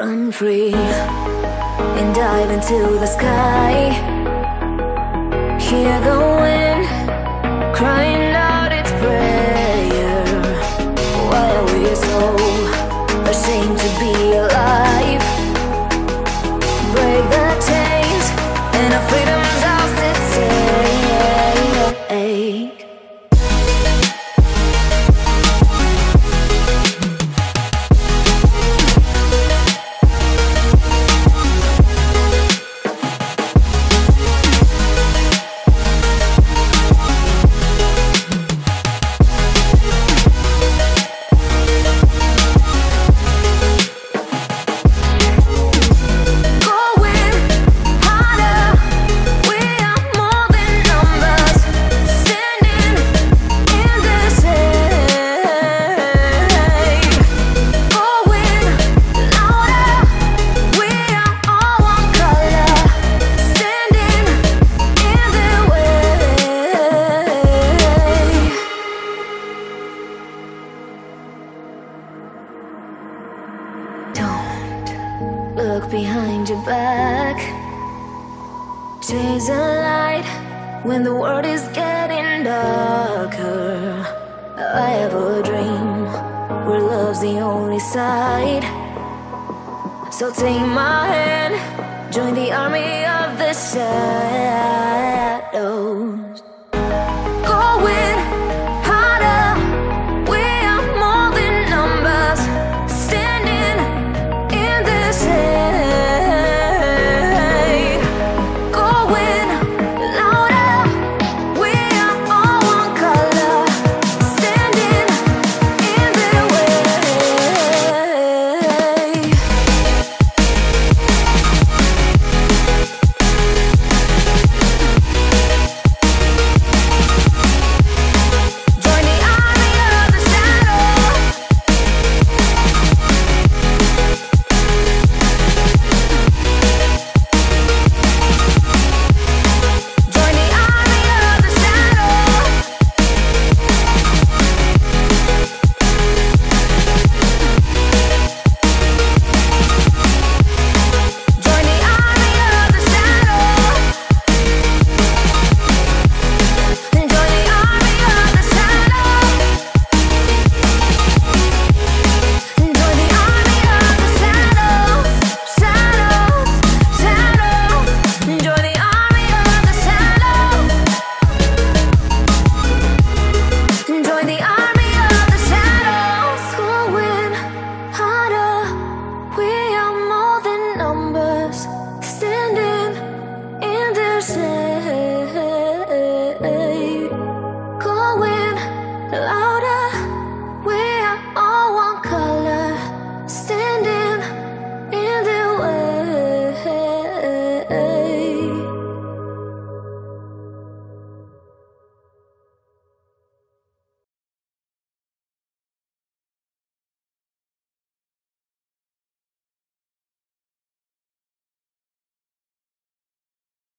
Run free and dive into the sky. Hear the wind crying out its prayer. Why are we so ashamed to be alive? Break the chains and our freedom's ours to take. Look behind your back. Chase a light when the world is getting darker. I have a dream where love's the only side. So take my hand, join the army of the shadows. Go with